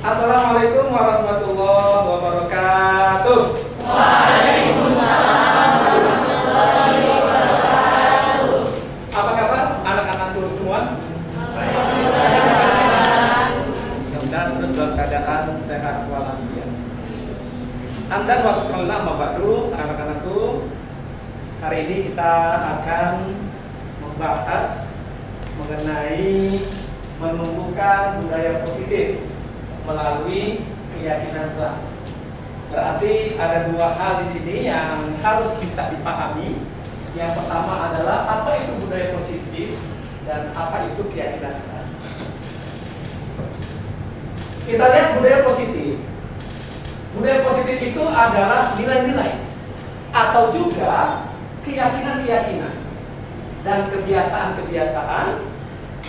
Assalamualaikum warahmatullahi wabarakatuh. Waalaikumsalam warahmatullahi wabarakatuh. Apa kabar anak-anakku semua? Mudah-mudahan terus dalam keadaan sehat walafiat. Anda wassalam mabadu anak-anakku. Hari ini kita akan membahas mengenai menumbuhkan budaya positif melalui keyakinan kelas. Berarti ada dua hal di sini yang harus bisa dipahami. Yang pertama adalah apa itu budaya positif dan apa itu keyakinan kelas. Kita lihat budaya positif. Budaya positif itu adalah nilai-nilai atau juga keyakinan-keyakinan dan kebiasaan-kebiasaan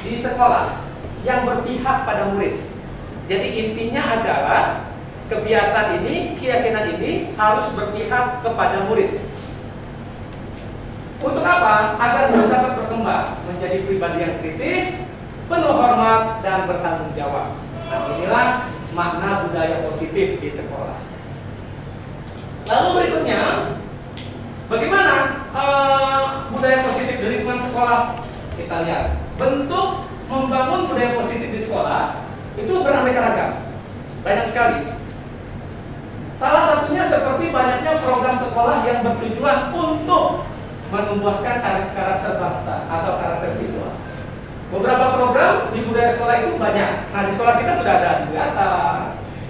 di sekolah yang berpihak pada murid. Jadi intinya adalah kebiasaan ini, keyakinan ini harus berpihak kepada murid. Untuk apa? Agar murid dapat berkembang menjadi pribadi yang kritis, penuh hormat dan bertanggung jawab. Nah, inilah makna budaya positif di sekolah. Lalu berikutnya, bagaimana budaya positif di lingkungan sekolah? Kita lihat bentuk membangun budaya positif di sekolah itu beraneka ragam, banyak sekali. Salah satunya seperti banyaknya program sekolah yang bertujuan untuk menumbuhkan karakter bangsa atau karakter siswa. Beberapa program di budaya sekolah itu banyak. Nah, di sekolah kita sudah ada data,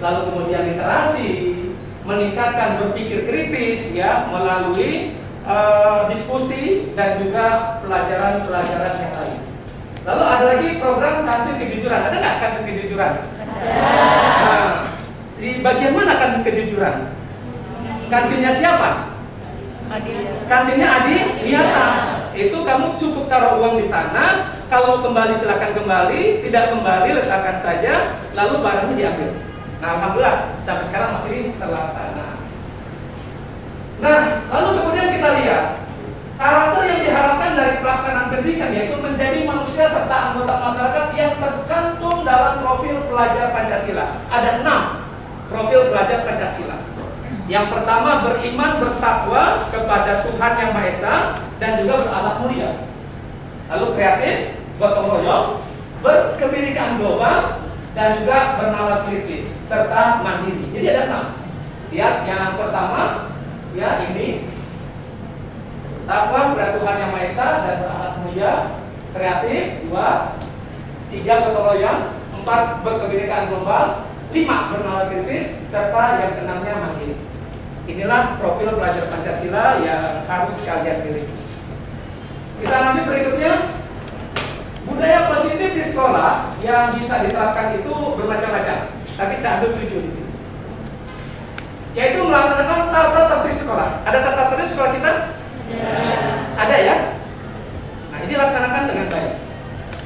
lalu kemudian literasi, meningkatkan berpikir kritis ya melalui diskusi dan juga pelajaran-pelajaran yang lain. Lalu ada lagi program kantin kejujuran. Ada nggak kantin kejujuran? Ada. Nah, di bagian mana kantin kejujuran? Kantinnya siapa? Kantinnya Adi Wiyata. Itu kamu cukup taruh uang di sana. Kalau kembali silakan kembali, tidak kembali letakkan saja, lalu barangnya diambil. Nah, alhamdulillah sampai sekarang masih terlaksana. Nah, lalu kemudian kita lihat karakter yang diharapkan dari pelaksanaan pendidikan yaitu menjadi manusia serta anggota masyarakat yang tercantum dalam profil pelajar Pancasila. Ada 6 profil pelajar Pancasila. Yang pertama, beriman bertakwa kepada Tuhan Yang Maha Esa dan juga berakhlak mulia. Lalu kreatif, gotong royong, berkebinekaan global dan juga bernalar kritis serta mandiri. Jadi ada 6. Lihat yang pertama, ya ini takwa kepada Tuhan Yang Maha Esa dan berakhlak mulia, kreatif 2, 3 gotong royong, 4 berkebinekaan global, 5 bernalar kritis serta yang keenamnya mandiri. Inilah profil pelajar Pancasila yang harus kalian miliki. Kita lanjut berikutnya. Budaya positif di sekolah yang bisa diterapkan itu bermacam-macam. Tapi saya ambil 7 di sini. Yaitu melaksanakan tata tertib sekolah. Ada tata tertib sekolah kita? Ada ya? Nah, ini laksanakan dengan baik.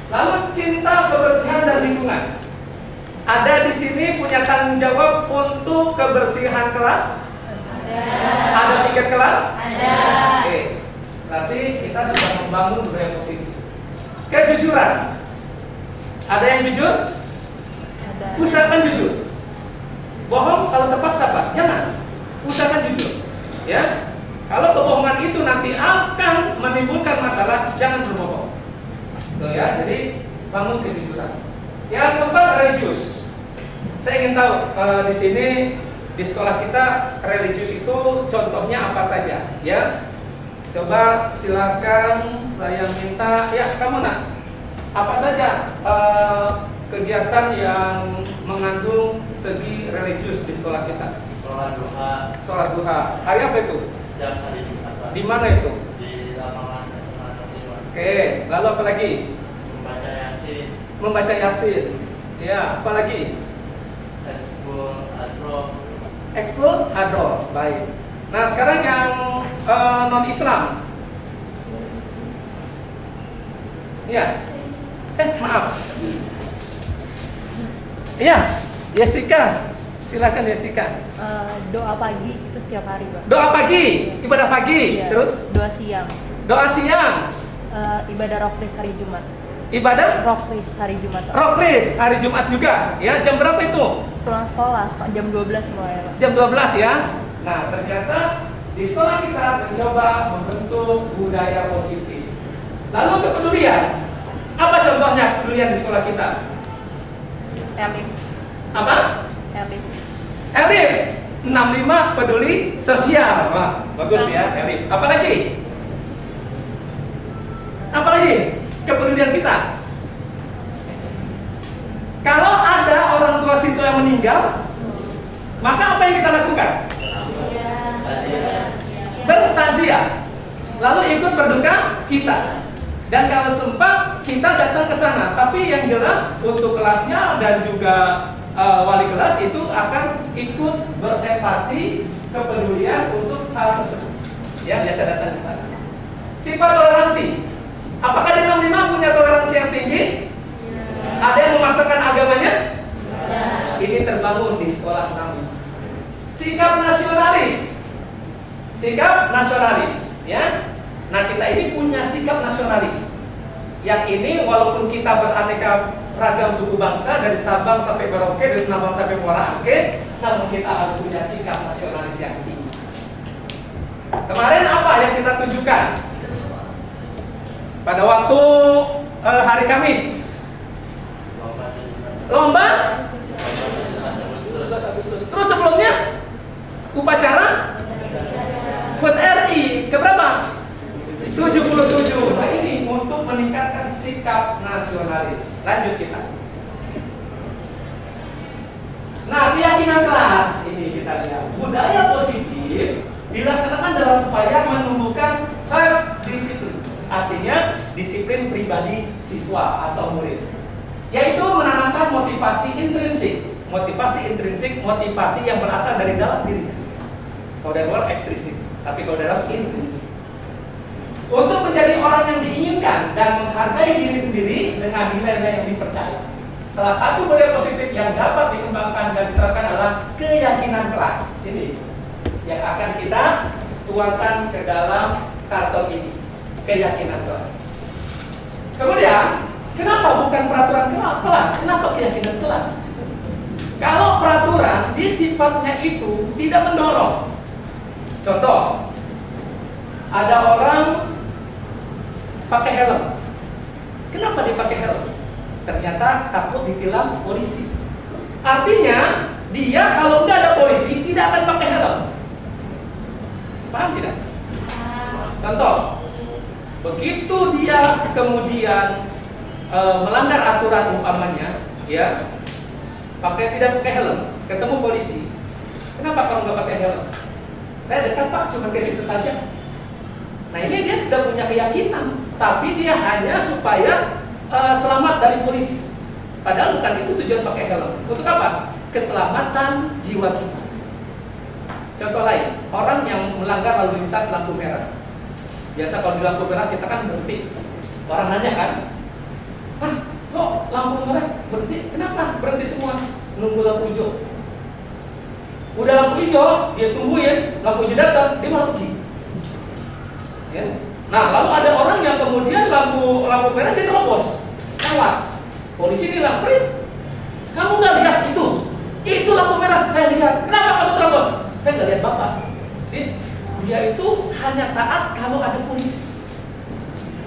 Lalu cinta kebersihan dan lingkungan. Ada di sini punya tanggung jawab untuk kebersihan kelas? Ada tiket kelas? Ada. Oke. Berarti kita sudah membangun budaya positif. Kejujuran. Ada yang jujur? Ada. Usahakan jujur. Bohong kalau terpaksa Pak, jangan. Usahakan jujur. Ya. Kalau kebohongan itu nanti akan menimbulkan masalah, jangan berbohong. Tuh ya, jadi bangun kejujuran. Yang keempat, religius. Saya ingin tahu di sini di sekolah kita religius itu contohnya apa saja, ya? Coba silakan saya minta, ya kamu nak, apa saja kegiatan yang mengandung segi religius di sekolah kita? Sholat duha. Sholat duha. Hari apa itu? Jam hari Jumat. Di mana itu? Di lapangan Oke, lalu apa lagi? membaca Yasin, Membaca Yasin. Ya, apa lagi? ekskul astro, Ekskul hadroh. Baik. Nah, sekarang yang non Islam. Ya. Maaf. Iya, Jessica. Silakan Jessica. Doa pagi itu setiap hari, Pak. Doa pagi, ibadah pagi. Iya. Terus Doa siang. doa siang. Ibadah rohris hari Jumat. Ibadah Rokris hari Jumat. Rokris hari Jumat juga. Ya, jam berapa itu? Pulang sekolah jam 12 mulai, Pak. Jam 12 ya. Nah, ternyata di sekolah kita mencoba membentuk budaya positif. Lalu kepedulian. Apa contohnya kepedulian di sekolah kita? Elit. Apa? Elit. Elis 65 peduli sosial. Wah, bagus ya, Elis. Apa lagi? Apa lagi? Kepedulian kita. Kalau ada orang tua siswa yang meninggal, maka apa yang kita lakukan? Bertaziah. Lalu ikut berduka cita. Dan kalau sempat kita datang ke sana. Tapi yang jelas untuk kelasnya dan juga wali kelas itu akan ikut berempati, kepedulian untuk hal tersebut. Ya, biasa datang ke sana. Sifat toleransi. Apakah di 65 punya toleransi yang tinggi? Ada yang memaksakan agamanya? Ini terbangun di sekolah 65. Sikap nasionalis. Sikap nasionalis, ya. Nah, kita ini punya sikap nasionalis. Yang ini walaupun kita beraneka ragam suku bangsa dari Sabang sampai Merauke, dari Nabang sampai Muara Angke, namun kita harus punya sikap nasionalis yang tinggi. Kemarin apa yang kita tunjukkan? Pada waktu hari Kamis, lomba 12 Agustus. Terus sebelumnya upacara HUT RI keberapa? 77. Nah, ini untuk meningkatkan sikap nasionalis. Lanjut kita. Nah, keyakinan kelas ini kita lihat. Budaya positif dilaksanakan dalam upaya menumbuhkan self disiplin. Artinya disiplin pribadi siswa atau murid. Yaitu menanamkan motivasi intrinsik. Motivasi yang berasal dari dalam dirinya. Kalau dari luar ekstrinsik, tapi kalau dalam intrinsik. Untuk menjadi orang yang diinginkan dan menghargai diri sendiri dengan nilai-nilai yang dipercaya. Salah satu budaya positif yang dapat dikembangkan dan diterapkan adalah keyakinan kelas. Ini yang akan kita tuangkan ke dalam karton ini. Keyakinan kelas. Kemudian, kenapa bukan peraturan kelas? Kenapa keyakinan kelas? Kalau peraturan di sifatnya itu tidak mendorong. Contoh, ada orang pakai helm. Kenapa dia pakai helm? Ternyata takut ditilang polisi. Artinya, dia kalau nggak ada polisi tidak akan pakai helm. Paham tidak? Contoh, begitu dia kemudian melanggar aturan umpamanya, ya, tidak pakai helm, ketemu polisi. Kenapa kamu nggak pakai helm? Saya dekat Pak, cuma ke situ saja. Nah, ini dia sudah punya keyakinan, tapi dia hanya supaya selamat dari polisi. Padahal bukan itu tujuan pakai helm. Untuk apa? Keselamatan jiwa kita. Contoh lain, orang yang melanggar lalu lintas lampu merah. Biasa kalau di lampu merah kita kan berhenti. Orang nanya kan, Mas, kok lampu merah berhenti? Kenapa berhenti semua? Nunggu lampu hijau. Udah lampu hijau, dia tungguin, lampu hijau datang, dia malah pergi. Ya. Nah, lalu ada orang yang kemudian lampu merah dia terobos, lewat. Polisi bilang, kamu nggak lihat itu? Itu lampu merah, saya lihat. Kenapa kamu terobos? Saya nggak lihat Bapak. Jadi, dia itu hanya taat kalau ada polisi.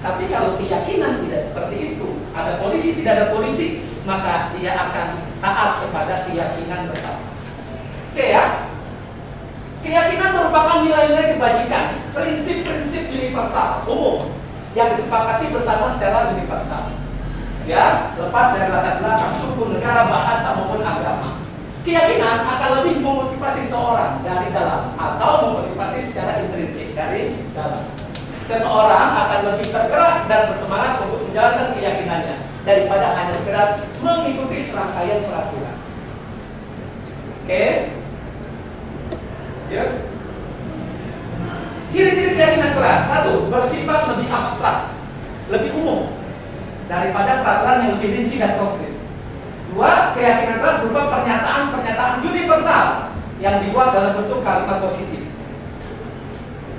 Tapi kalau keyakinan tidak seperti itu, ada polisi, tidak ada polisi, maka dia akan taat kepada keyakinan bersama. Oke ya? Keyakinan merupakan nilai-nilai kebajikan, prinsip-prinsip universal, umum, yang disepakati bersama secara universal. Ya, lepas dari latar belakang suku, negara, bahasa maupun agama. Keyakinan akan lebih memotivasi seorang dari dalam atau memotivasi secara intrinsik dari dalam. Seseorang akan lebih tergerak dan bersemangat untuk menjalankan keyakinannya daripada hanya sekedar mengikuti serangkaian peraturan. Oke? Ya. Ciri-ciri keyakinan kelas. 1. Bersifat lebih abstrak, lebih umum daripada peraturan yang lebih rinci dan konkret. 2. Keyakinan kelas berupa pernyataan-pernyataan universal yang dibuat dalam bentuk kalimat positif.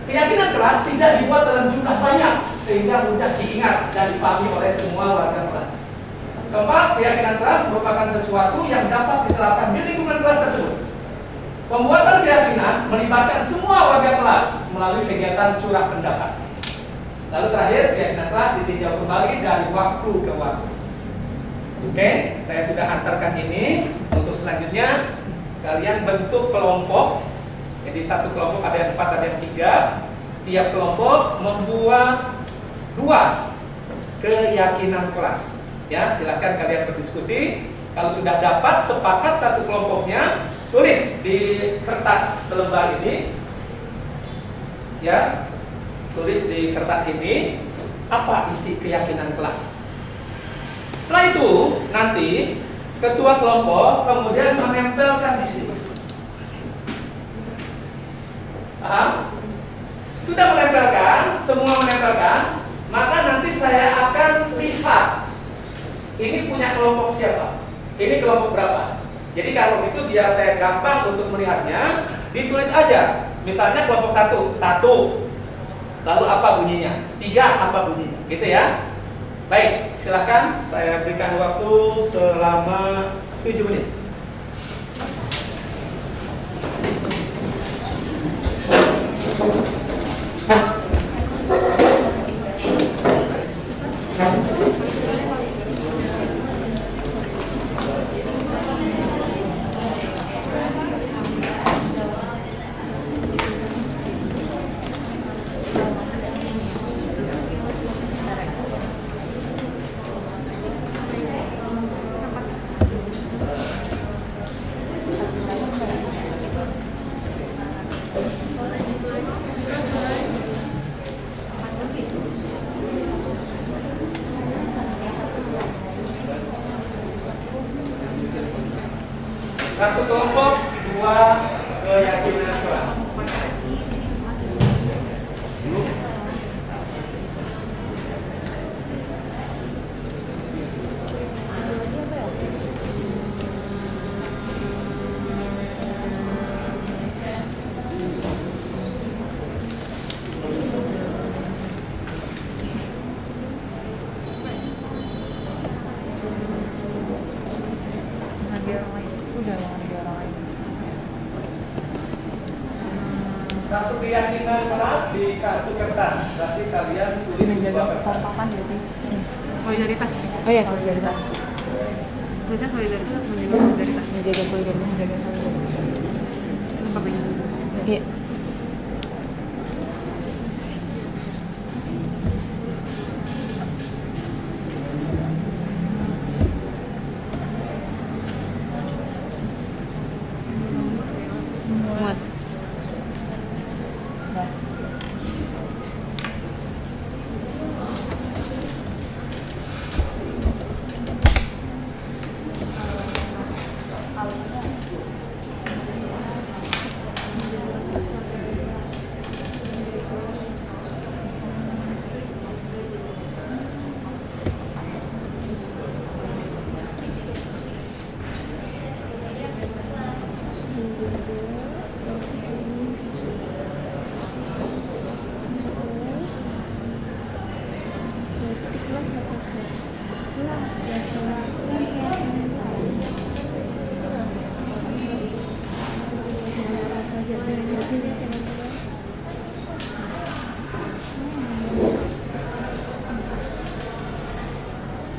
Keyakinan kelas tidak dibuat dalam jumlah banyak sehingga mudah diingat dan dipahami oleh semua warga kelas. Keempat, keyakinan kelas merupakan sesuatu yang dapat diterapkan di lingkungan kelas tersebut. Pembuatan keyakinan melibatkan semua warga kelas melalui kegiatan curah pendapat. Lalu terakhir, keyakinan kelas ditinjau kembali dari waktu ke waktu. Oke, saya sudah antarkan ini. Untuk selanjutnya, kalian bentuk kelompok. Jadi satu kelompok ada yang 4, ada yang 3. Tiap kelompok membuat 2 keyakinan kelas. Ya, silakan kalian berdiskusi. Kalau sudah dapat sepakat satu kelompoknya, tulis di kertas selembar ini. Ya, tulis di kertas ini apa isi keyakinan kelas. Setelah itu nanti ketua kelompok kemudian menempelkan di sini. Paham? Sudah menempelkan, semua menempelkan, maka nanti saya akan lihat ini punya kelompok siapa, ini kelompok berapa. Jadi kalau itu biar saya gampang untuk melihatnya, ditulis aja. Misalnya kelompok 1, lalu apa bunyinya, 3 apa bunyinya, gitu ya. Baik, silahkan saya berikan waktu selama 7 menit. Satu kelompok, 2 keyakinan kelas. Satu keyakinan kelas di satu kertas. Berarti kalian tulis di menjaga dua kertas. kekompakan ya sih. Solidaritas. Oh iya, solidaritas. Tulisnya solidaritas atau menjaga solidaritas? Menjaga solidaritas. Apa ini? Iya. Muat.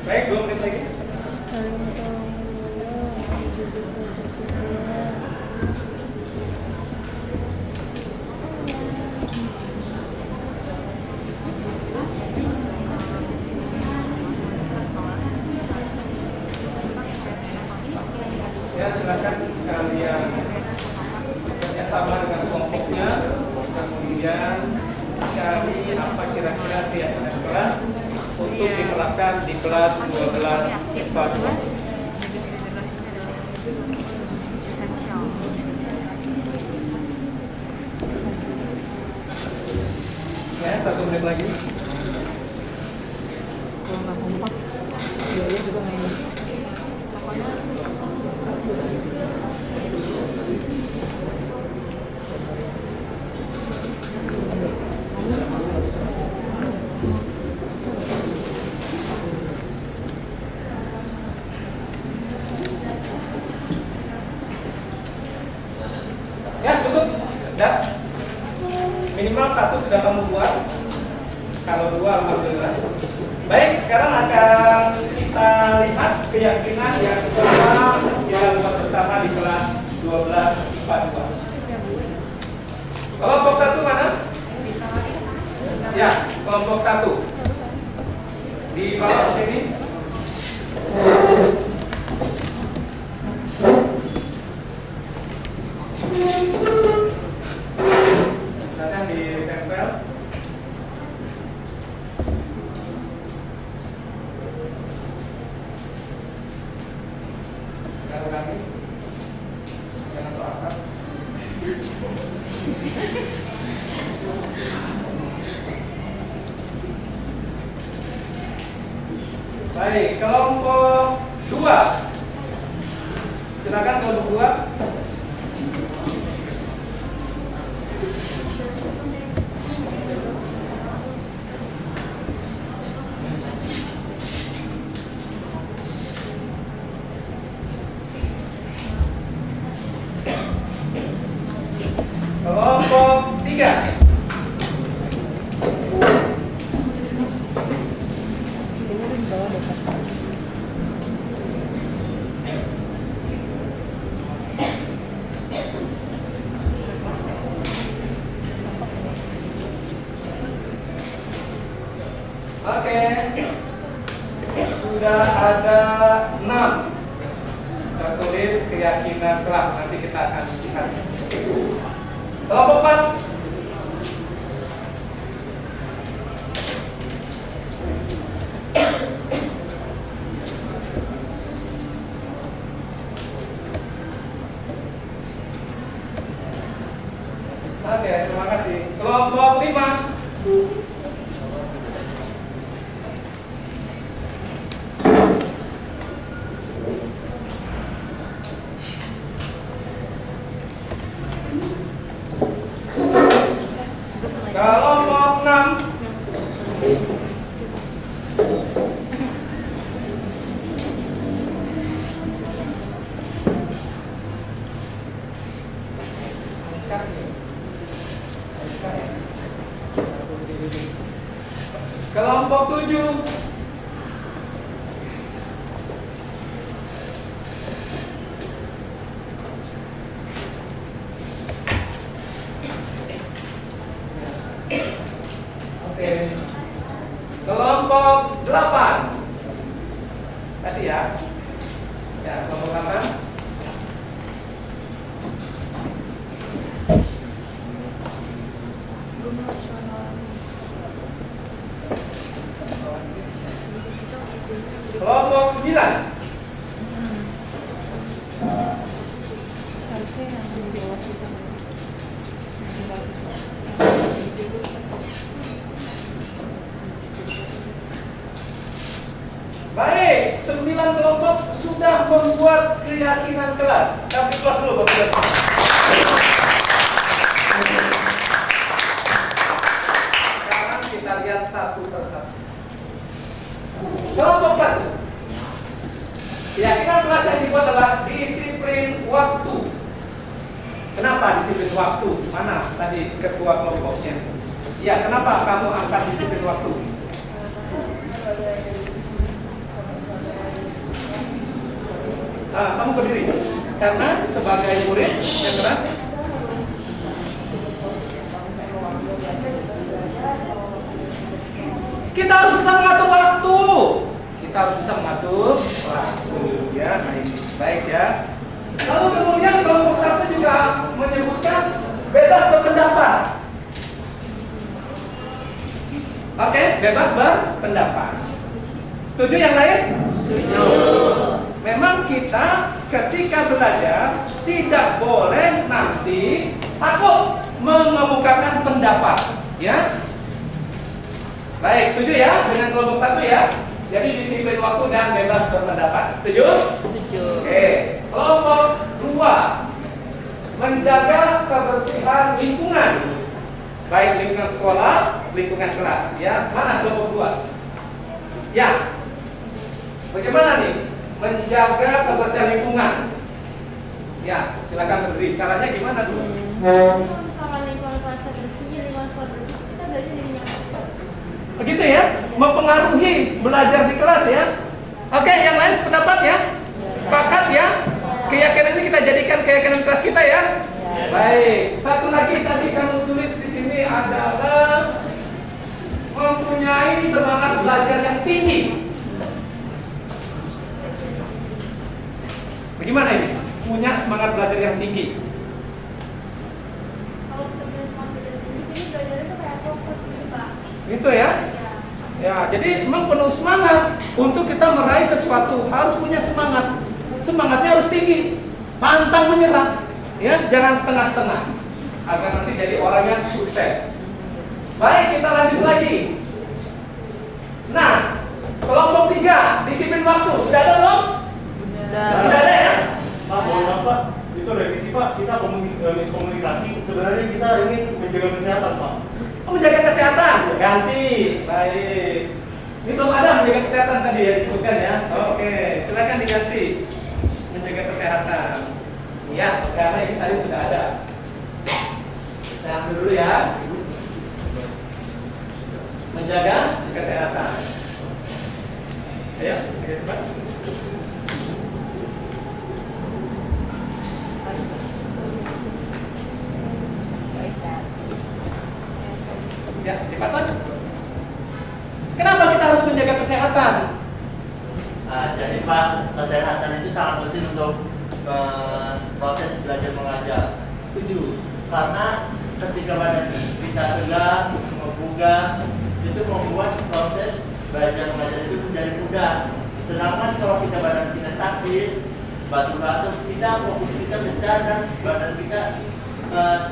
Baik, 2 menit lagi. Ya, silakan kalian bekerjasama dengan kelompoknya, kemudian cari apa kira-kira keyakinan kelas untuk diterapkan di kelas 12 IPA 2. Ya, 1 menit lagi. Kalau nggak kompak, biaya juga nggak ini. minimal 1 sudah kamu buat. Kalau 2 alhamdulillah. Baik, sekarang akan kita lihat keyakinan yang pertama yang buat bersama di kelas 12 IPA 2. Kelompok 1 mana? Ya, kelompok 1. Di bawah sini. Silakan ditempel. Kalau kami jangan soal apa. Baik, kelompok 2. Silakan kelompok 2. Kelompok 3. Dengerin bawah deh, Pak. Oke. Sudah ada 6 tertulis keyakinan kelas. Nanti kita akan lihat. Kelompok 4. Oke, terima kasih. Kelompok 5. Kelompok 6. Kelompok 7. Oke. Kelompok 8. Kasih ya. Ya, kelompok 8. Kelompok 9. Harusnya yang di bawah kita. Baik, 9 kelompok sudah membuat keyakinan kelas. Tapi kelas dulu Bapak Ibu. Sekarang kita lihat satu persatu. Kelompok 1. Keyakinan kelas yang dibuat adalah disiplin waktu. Kenapa disiplin waktu? Mana tadi ketua kelompoknya? Ya, kenapa kamu angkat disiplin waktu? Kamu berdiri. Karena sebagai murid yang keras. Kita harus bisa mengatur waktu. Kita harus bisa mengatur waktu. Ya, nah ini baik ya. Lalu kemudian kelompok 1 juga menyebutkan bebas berpendapat. Oke, bebas berpendapat. Setuju yang lain? Setuju. Memang kita ketika belajar tidak boleh nanti takut mengemukakan pendapat, ya. Baik, setuju ya dengan kelompok 1 ya. Jadi disiplin waktu dan bebas berpendapat. Setuju? Setuju. Oke. Kelompok 2 menjaga kebersihan lingkungan, baik lingkungan sekolah, lingkungan kelas. Ya, mana kelompok 2? Ya. Bagaimana nih menjaga kebersihan lingkungan? Ya, silakan berdiri. Caranya gimana dulu? Kalau lingkungan kelas bersih, lingkungan sekolah bersih Begitu ya, mempengaruhi belajar di kelas ya. Oke, yang lain sependapat ya? Sepakat ya? Keyakinan ini kita jadikan keyakinan kelas kita ya. Baik, satu lagi tadi kamu tulis di sini adalah mempunyai semangat belajar yang tinggi. Bagaimana ini? Punya semangat belajar yang tinggi. Kalau kita punya semangat belajar tinggi, jadi belajarnya tuh kayak fokus gitu, Pak. Gitu ya? Ya, jadi memang penuh semangat untuk kita meraih sesuatu, harus punya semangat. Semangatnya harus tinggi, pantang menyerah. Ya, jangan setengah-setengah agar nanti jadi orang yang sukses. Baik, kita lanjut lagi. Nah, kelompok 3, disiplin waktu. Sudah ada belum? Sudah ada ya? Pak, mohon maaf Pak, itu revisi Pak, kita miskomunikasi. Sebenarnya kita ingin menjaga kesehatan Pak. Oh, menjaga kesehatan. Ganti. Baik. Ini belum ada menjaga kesehatan tadi ya disebutkan ya. Oke, silakan diganti. Menjaga kesehatan. Ya, karena ini tadi sudah ada. Saya ambil dulu ya. Menjaga kesehatan. Ayo, coba. Ya, dipasang. Kenapa kita harus menjaga kesehatan? Jadi Pak, kesehatan itu sangat penting untuk proses belajar mengajar. Setuju. Karena ketika badan kita segar, membuka, itu membuat proses belajar mengajar itu menjadi mudah. Sedangkan kalau kita badan kita sakit, batu-batu, kita fokus kita besar dan badan kita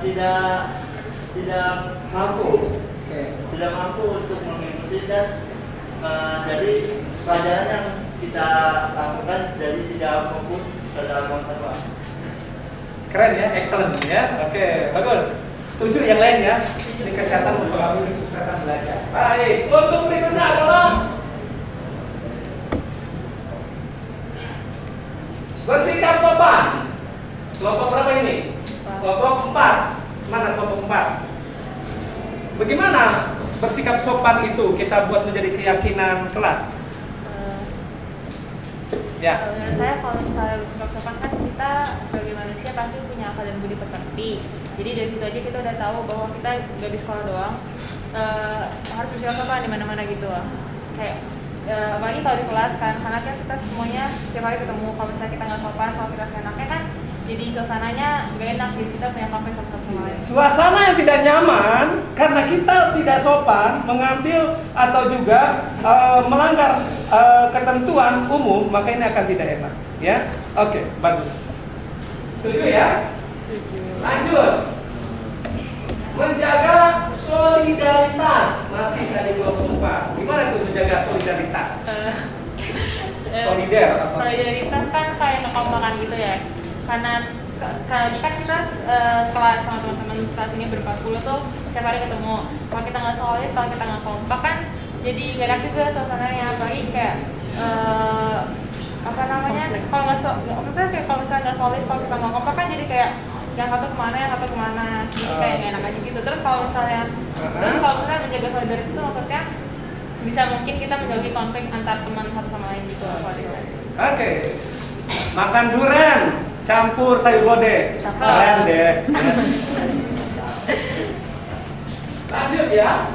tidak mampu, tidak mampu untuk mengikuti dan jadi pelajaran yang kita lakukan jadi tidak fokus ke dalam konten. Keren ya, excellent ya. Oke, bagus. Setuju yang lain ya. Ini kesehatan mempengaruhi kesuksesan belajar. Baik, untuk berikutnya tolong. Bersikap sopan. Kelompok berapa ini? Kelompok 4. Mana kelompok 4? Bagaimana bersikap sopan itu kita buat menjadi keyakinan kelas? Ya. Menurut saya kalau misalnya bersikap sopan kan kita sebagai manusia pasti punya akal dan budi pekerti. Jadi dari situ aja kita udah tahu bahwa kita nggak di sekolah doang harus bersikap sopan di mana-mana gitu lah. Kayak apalagi kalau di kelas kan, karena kan kita semuanya setiap hari ketemu. Kalau misalnya kita nggak sopan, kalau kita seenaknya kan jadi suasananya nggak enak. Jadi kita punya konflik satu sama lain. Suasana yang tidak nyaman karena kita tidak sopan mengambil atau juga melanggar ketentuan umum, maka ini akan tidak enak. Ya, oke, bagus. Setuju ya? Lanjut. Menjaga solidaritas. Masih tadi kelompok 4. Gimana tuh menjaga solidaritas? Solider apa? Solidaritas kan kayak kekompakan gitu ya. Karena kali kan kita setelah sama teman-teman sekelas ini berempat puluh tuh setiap hari ketemu. Kalau kita nggak solid, kalau kita nggak kompak kan jadi nggak enak juga suasananya. Apalagi kayak apa namanya, kalau nggak kayak kalau misalnya nggak solid, kalau kita nggak kompak kan jadi kayak yang satu kemana, yang satu kemana, jadi kayak nggak enak aja gitu. Terus kalau misalnya menjaga solidaritas itu maksudnya bisa mungkin kita menjauhi konflik antar teman satu sama lain gitu. Oke. Makan durian campur sayur lodeh. Keren deh. Lanjut ya.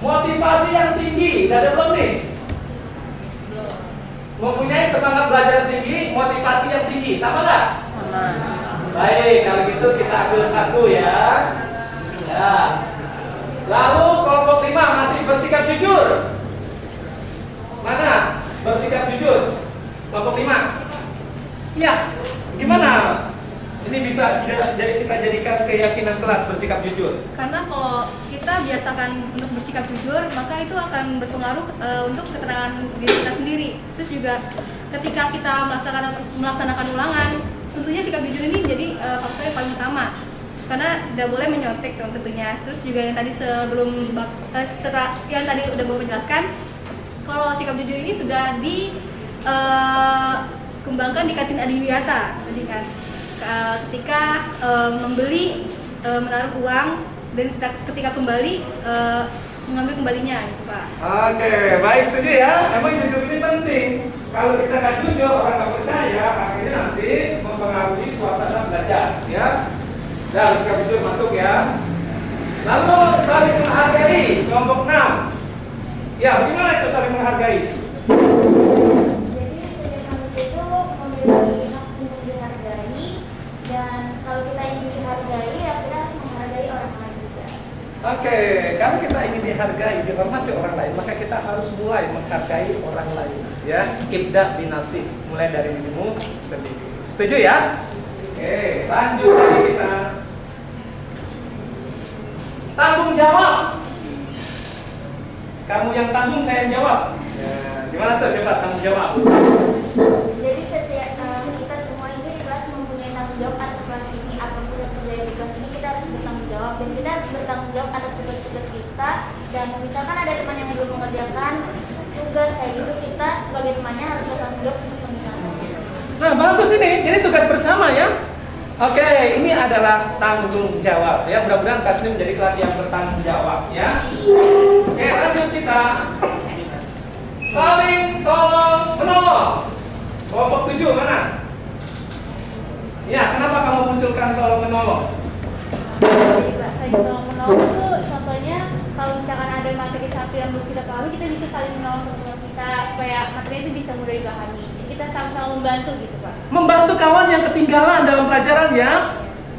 Motivasi yang tinggi. Udah ada belum nih? Mempunyai semangat belajar tinggi, motivasi yang tinggi. Sama nggak? Sama. Baik, kalau gitu kita ambil satu ya. Ya. Lalu kelompok 5 masih bersikap jujur. Mana? Bersikap jujur. Kelompok 5. Iya. Gimana? Ini bisa jadi kita jadikan keyakinan kelas bersikap jujur. Karena kalau kita biasakan untuk bersikap jujur, maka itu akan berpengaruh untuk keterangan diri kita sendiri. Terus juga ketika kita melaksanakan ulangan, tentunya sikap jujur ini jadi faktor yang paling utama. Karena tidak boleh menyontek dong tentunya. Terus juga yang tadi setelah yang tadi udah Bapak jelaskan, kalau sikap jujur ini sudah dikembangkan di kantin Adiwiyata tadi kan. Ketika membeli, menaruh uang, dan ketika kembali mengambil kembalinya gitu Pak. Oke, baik, setuju ya. Emang jujur ini penting. Kalau kita nggak jujur, orang nggak percaya, akhirnya nanti mempengaruhi suasana belajar, ya. Dan siap jujur masuk ya. Lalu saling menghargai, kelompok 6. Ya, bagaimana itu saling menghargai? Jadi setiap manusia itu memiliki hak untuk dihargai, dan kalau kita ingin dihargai ya kita harus menghargai orang lain juga. Oke, kalau kita ingin dihargai, dihormati orang lain, maka kita harus mulai menghargai orang lain, ya. Ibda binafsi, mulai dari dirimu sendiri. Setuju ya? Oke, lanjut lagi kita. Tanggung jawab. Kamu yang tanggung, saya yang jawab. Ya, gimana tuh? Coba tanggung jawab. Jadi setiap kita semua ini di kelas mempunyai tanggung jawab atas kelas ini. Apapun yang terjadi di kelas ini kita harus bertanggung jawab, dan kita harus bertanggung jawab atas tugas-tugas kita. Dan misalkan ada teman yang belum mengerjakan tugas kayak gitu, kita sebagai temannya harus bertanggung jawab untuk mengingatkan. Nah, bagus ini. Jadi tugas bersama ya. Oke, ini adalah tanggung jawab ya. Mudah-mudahan kelas ini menjadi kelas yang bertanggung jawab ya. Oke, lanjut kita. Saling tolong menolong. Kelompok 7 mana? Ya, kenapa kamu munculkan tolong menolong? Jadi saling tolong menolong itu contohnya kalau misalkan ada materi satu yang belum kita pahami, kita bisa saling menolong teman kita supaya materi itu bisa mudah dipahami. Jadi kita sama-sama membantu gitu Pak. Membantu kawan yang ketinggalan dalam pelajaran ya.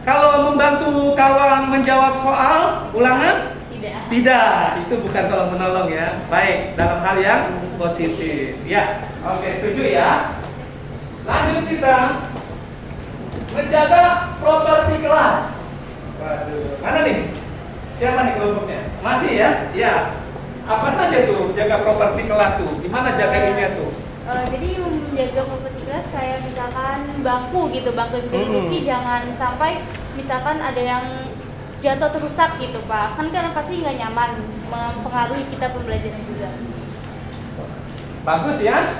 Kalau membantu kawan menjawab soal ulangan? Tidak. Tidak, itu bukan tolong menolong ya. Baik, dalam hal yang positif. Ya, oke, setuju ya. Lanjut kita menjaga properti kelas. Waduh, mana nih? Siapa nih kelompoknya? Masih ya? Ya. Apa saja tuh jaga properti kelas tuh? Gimana jagainnya tuh? Jadi menjaga properti kelas kayak misalkan bangku gitu, bangku yang duduk jangan sampai misalkan ada yang jatuh atau rusak gitu Pak. Kan karena pasti nggak nyaman, mempengaruhi kita pembelajaran juga. Bagus ya?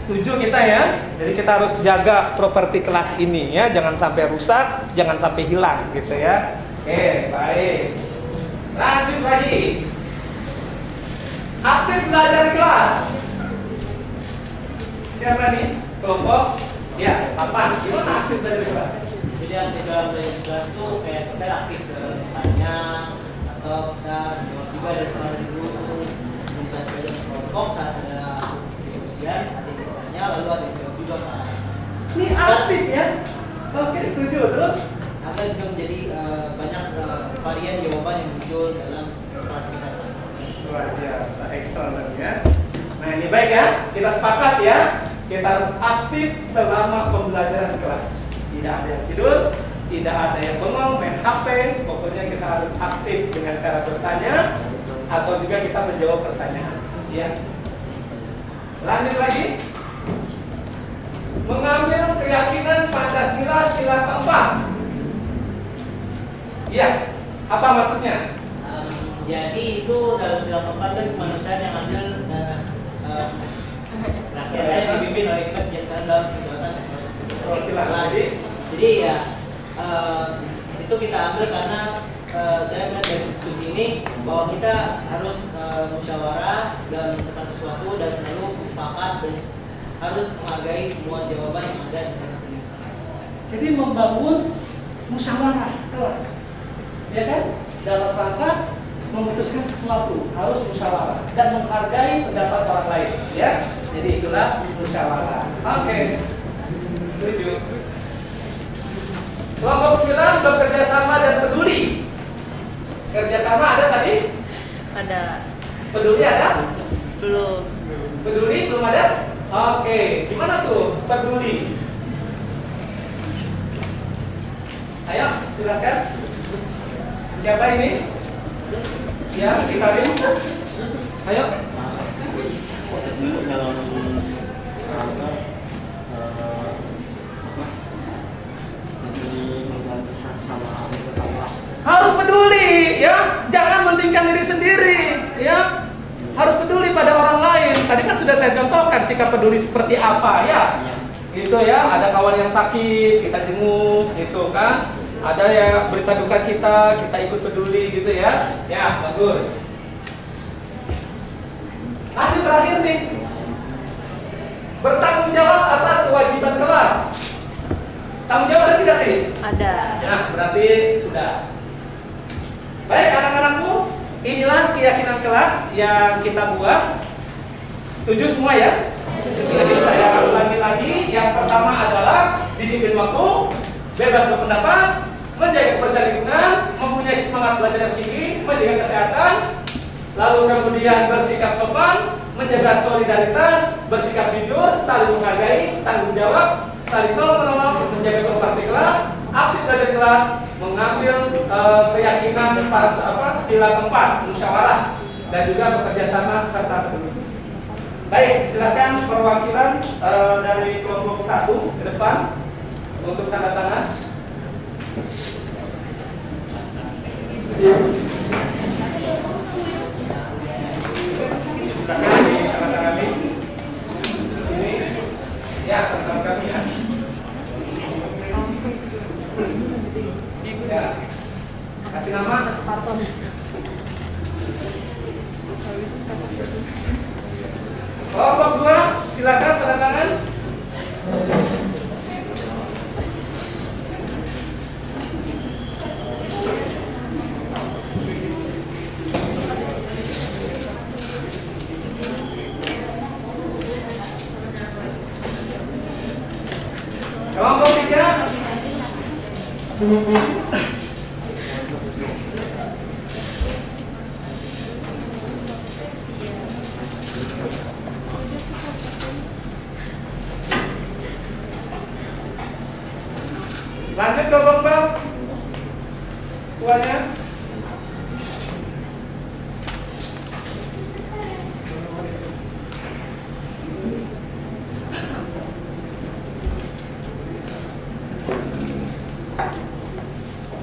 Setuju kita ya? Jadi kita harus jaga properti kelas ini ya, jangan sampai rusak, jangan sampai hilang gitu ya. Oke, baik. Lanjut lagi. Aktif belajar di kelas. Siapa nih? Kelompok? Ya, apa? Gimana aktif belajar di kelas? Jadi aktif dalam belajar kelas tuh kayak kita aktif dalam tanya atau kita jawab juga dari sama dari guru, bisa belajar di kelompok saat ada diskusian, ada yang tanya lalu ada yang jawab juga Pak. Ini aktif ya? Oke, setuju. Terus? Agar juga menjadi banyak varian jawaban yang muncul dalam kelas kita. Luar biasa, excellent ya. Nah ini baik ya, kita sepakat ya. Kita harus aktif selama pembelajaran kelas. Tidak ada yang tidur, tidak ada yang bengong, main HP. Pokoknya kita harus aktif dengan cara bertanya atau juga kita menjawab pertanyaan. Ya. Lanjut lagi. Mengambil keyakinan Pancasila sila keempat. Ya, apa maksudnya? Jadi itu dalam sila keempat kan kemanusiaan yang adil dan rakyat yang dipimpin oleh kebijaksanaan dalam kedaulatan. Jadi ya itu kita ambil karena saya melihat dari diskusi ini bahwa kita harus musyawarah dalam menentukan sesuatu dan lalu mufakat dan harus menghargai semua jawaban yang ada di dalam sini. Jadi membangun musyawarah kelas, ya kan? Dalam rangka memutuskan sesuatu harus musyawarah dan menghargai pendapat orang lain, ya. Jadi itulah musyawarah. Oke, setuju. Kelompok 9 bekerja sama dan peduli. Kerjasama ada tadi? Ada. Peduli ada? Belum. Peduli belum ada? Oke, gimana tuh peduli? Ayo, silakan. Siapa ini? Ya, kita lihat. Ayo. Dalam Harus peduli, ya. Jangan mementingkan diri sendiri, ya. Harus peduli pada orang lain. Tadi kan sudah saya contohkan sikap peduli seperti apa, ya. Itu ya, ada kawan yang sakit, kita jenguk, gitu kan. Ada yang berita duka cita, kita ikut peduli gitu ya. Ya, bagus. Lanjut terakhir nih. Bertanggung jawab atas kewajiban kelas. Tanggung jawab ada tidak nih? Ada. Nah, berarti sudah. Baik anak-anakku, inilah keyakinan kelas yang kita buat. Setuju semua ya? Jadi saya ulangi lagi. Yang pertama adalah disiplin waktu, bebas berpendapat, menjaga kebersihan lingkungan, mempunyai semangat belajar yang tinggi, menjaga kesehatan, lalu kemudian bersikap sopan, menjaga solidaritas, bersikap jujur, saling menghargai, tanggung jawab, saling tolong-menolong, menjaga kompakti kelas, aktif belajar kelas, mengambil keyakinan sila keempat, musyawarah, dan juga bekerja sama serta peduli. Baik, silakan perwakilan dari kelompok 1 ke depan untuk tanda tangan. Silakan di tanda tangan ini. Ya, tanda kami ya. Ya, kasih nama. Kelompok 2, silakan tanda tangan. Kelompok 3. Lanjut kelompok 4. Tuanya.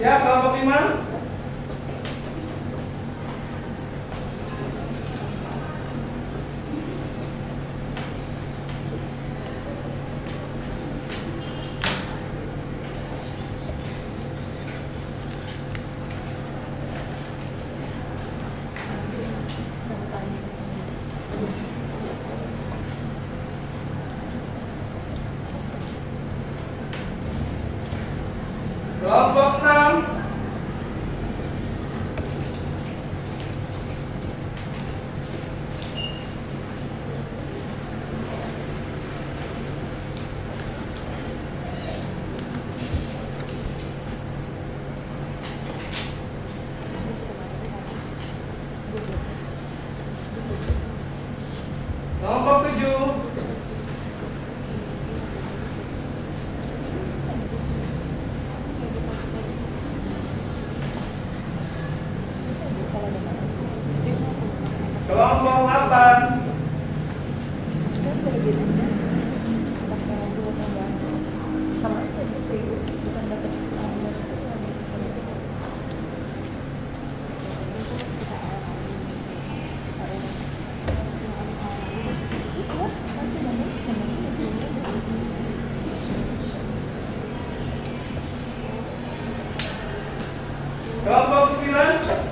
Siap kelompok 5. Kelompok 6. Kelompok 7. Kelompok 8. Kelompok 9.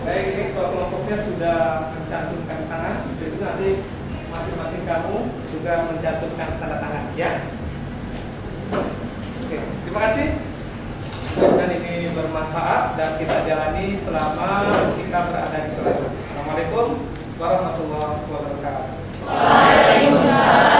Baik, ini kelompoknya sudah mencantumkan tangan, jadi nanti masing-masing kamu juga mencantumkan tanda tangan, ya. Oke, terima kasih. Dan ini bermanfaat dan kita jalani selama kita berada di kelas. Assalamualaikum warahmatullahi wabarakatuh. Waalaikumsalam.